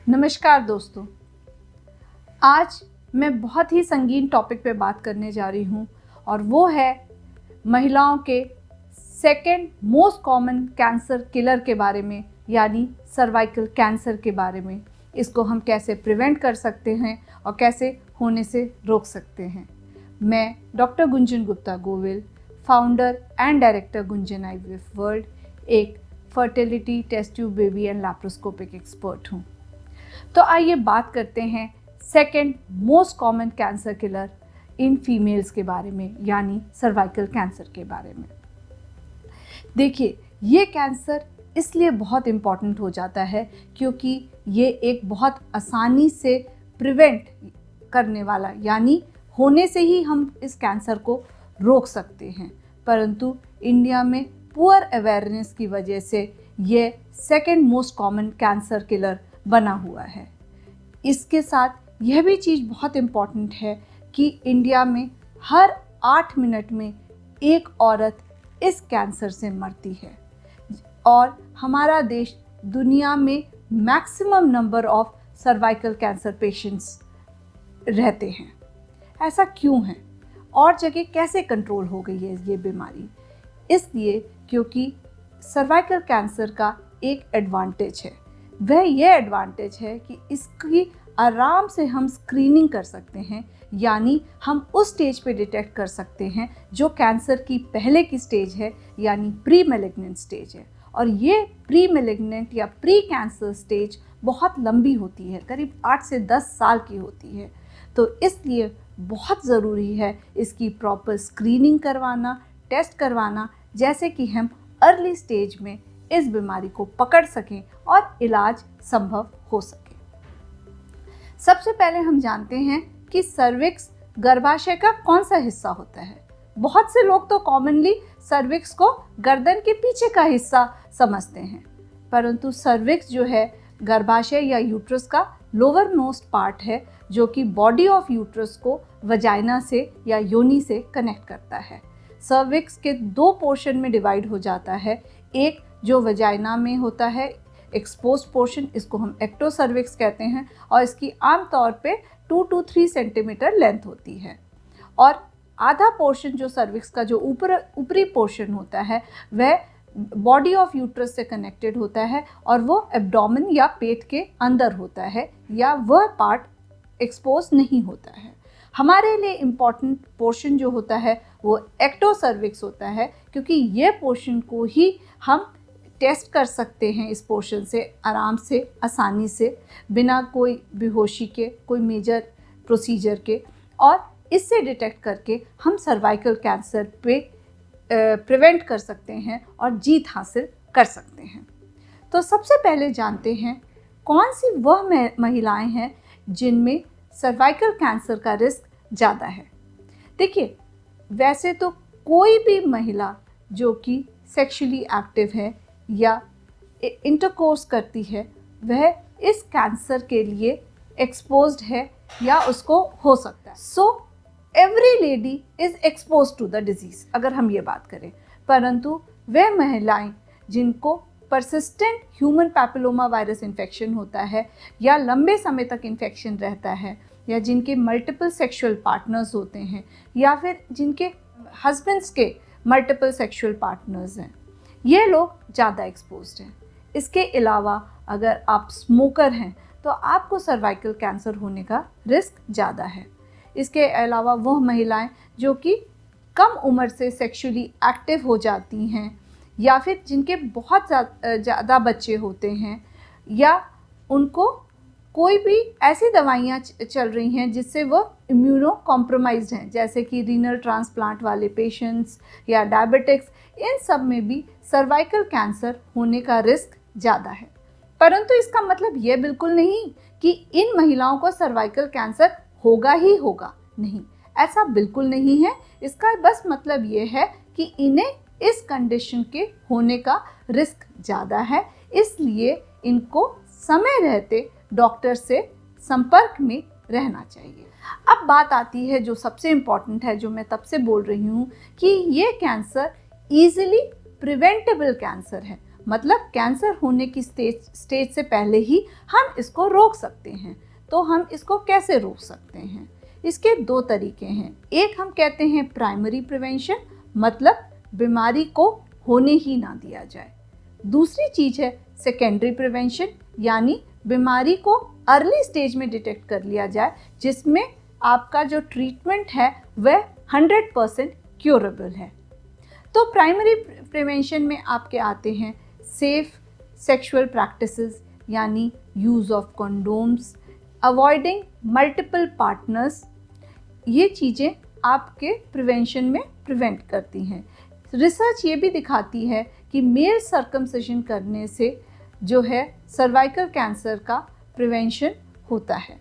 नमस्कार दोस्तों, आज मैं बहुत ही संगीन टॉपिक पे बात करने जा रही हूँ और वो है महिलाओं के second most common cancer killer के बारे में, यानी सर्वाइकल कैंसर के बारे में। इसको हम कैसे प्रिवेंट कर सकते हैं और कैसे होने से रोक सकते हैं। मैं doctor Gunjan Gupta Govil, founder and director Gunjan IVF world, एक fertility, test tube baby and laparoscopic expert हूँ। तो आइए बात करते हैं second most common cancer killer in females के बारे में, यानी सर्वाइकल कैंसर के बारे में। देखिए, ये कैंसर इसलिए बहुत इम्पॉर्टेंट हो जाता है क्योंकि ये एक बहुत आसानी से प्रिवेंट करने वाला, यानी होने से ही हम इस कैंसर को रोक सकते हैं। परंतु इंडिया में पुअर अवेयरनेस की वजह से ये second most common cancer killer बना हुआ है। इसके साथ यह भी चीज़ बहुत इम्पॉर्टेंट है कि इंडिया में हर 8 मिनट में एक औरत इस कैंसर से मरती है और हमारा देश दुनिया में maximum number of cervical cancer patients रहते हैं। ऐसा क्यों है और जगह कैसे कंट्रोल हो गई है ये बीमारी? इसलिए क्योंकि सर्वाइकल कैंसर का एक एडवांटेज है। वह ये एडवांटेज है कि इसकी आराम से हम स्क्रीनिंग कर सकते हैं, यानी हम उस स्टेज पे डिटेक्ट कर सकते हैं जो कैंसर की पहले की स्टेज है, यानी प्री मैलिग्नेंट स्टेज है। और ये प्री मैलिग्नेंट या प्री कैंसर स्टेज बहुत लंबी होती है, करीब 8 से 10 साल की होती है। तो इसलिए बहुत ज़रूरी है इसकी प्रॉपर स्क्रीनिंग करवाना, टेस्ट करवाना, जैसे कि हम अर्ली स्टेज में इस बीमारी को पकड़ सकें और इलाज संभव हो सके। सबसे पहले हम जानते हैं कि सर्विक्स गर्भाशय का कौन सा हिस्सा होता है। बहुत से लोग तो कॉमनली सर्विक्स को गर्दन के पीछे का हिस्सा समझते हैं, परंतु सर्विक्स जो है गर्भाशय या यूट्रस का लोअर मोस्ट पार्ट है, जो कि बॉडी ऑफ यूट्रस को वजाइना से या योनि से कनेक्ट करता है। सर्विक्स के 2 पोर्शन में डिवाइड हो जाता है। एक जो वजाइना में होता है एक्सपोज पोर्शन, इसको हम एक्टोसर्विक्स कहते हैं, और इसकी आमतौर पे 2 to 3 सेंटीमीटर लेंथ होती है। और आधा पोर्शन जो सर्विक्स का जो ऊपरी पोर्शन होता है वह बॉडी ऑफ यूट्रस से कनेक्टेड होता है और वो एब्डोमेन या पेट के अंदर होता है, या वह पार्ट एक्सपोज नहीं होता है। हमारे लिए इम्पॉर्टेंट पोर्शन जो होता है वो एक्टोसर्विक्स होता है, क्योंकि ये पोर्शन को ही हम टेस्ट कर सकते हैं इस पोर्शन से आराम से, आसानी से, बिना कोई बेहोशी के, कोई मेजर प्रोसीजर के, और इससे डिटेक्ट करके हम सर्वाइकल कैंसर पे प्रिवेंट कर सकते हैं और जीत हासिल कर सकते हैं। तो सबसे पहले जानते हैं कौन सी वह महिलाएं हैं जिनमें सर्वाइकल कैंसर का रिस्क ज़्यादा है। देखिए, वैसे तो कोई भी महिला जो कि सेक्सुअली एक्टिव है या इंटरकोर्स करती है वह इस कैंसर के लिए एक्सपोज्ड है या उसको हो सकता है। So every lady is expose to the disease, अगर हम ये बात करें। परंतु वह महिलाएं जिनको persistent human papilloma virus infection होता है या लंबे समय तक इन्फेक्शन रहता है, या जिनके मल्टीपल सेक्सुअल पार्टनर्स होते हैं, या फिर जिनके हस्बैंड्स के मल्टीपल सेक्सुअल पार्टनर्स हैं, ये लोग ज़्यादा एक्सपोज्ड हैं। इसके अलावा अगर आप स्मोकर हैं तो आपको सर्वाइकल कैंसर होने का रिस्क ज़्यादा है। इसके अलावा वह महिलाएं जो कि कम उम्र से सेक्सुअली एक्टिव हो जाती हैं, या फिर जिनके बहुत ज़्यादा बच्चे होते हैं, या उनको कोई भी ऐसी दवाइयाँ चल रही हैं जिससे वो इम्यूनो कॉम्प्रोमाइज्ड हैं, जैसे कि रीनल ट्रांसप्लांट वाले पेशेंट्स या डायबिटिक्स, इन सब में भी सर्वाइकल कैंसर होने का रिस्क ज़्यादा है। परंतु इसका मतलब ये बिल्कुल नहीं कि इन महिलाओं को सर्वाइकल कैंसर होगा ही होगा, नहीं, ऐसा बिल्कुल नहीं है। इसका बस मतलब ये है कि इन्हें इस कंडीशन के होने का रिस्क ज़्यादा है, इसलिए इनको समय रहते डॉक्टर से संपर्क में रहना चाहिए। अब बात आती है जो सबसे इम्पॉर्टेंट है, जो मैं तब से बोल रही हूँ कि ये कैंसर ईजिली प्रिवेंटेबल कैंसर है। मतलब कैंसर होने की स्टेज से पहले ही हम इसको रोक सकते हैं। तो हम इसको कैसे रोक सकते हैं? इसके दो तरीके हैं। एक हम कहते हैं प्राइमरी प्रिवेंशन, मतलब बीमारी को होने ही ना दिया जाए। दूसरी चीज़ है सेकेंडरी प्रिवेंशन, यानी बीमारी को अर्ली स्टेज में डिटेक्ट कर लिया जाए, जिसमें आपका जो ट्रीटमेंट है वह 100% क्योरेबल है। तो प्राइमरी प्रिवेंशन में आपके आते हैं सेफ सेक्सुअल प्रैक्टिसेस, यानी use of condoms, avoiding multiple partners. ये चीज़ें आपके प्रिवेंशन में प्रिवेंट करती हैं। रिसर्च ये भी दिखाती है कि मेल सर्कमसिजन करने से जो है सर्वाइकल कैंसर का प्रिवेंशन होता है।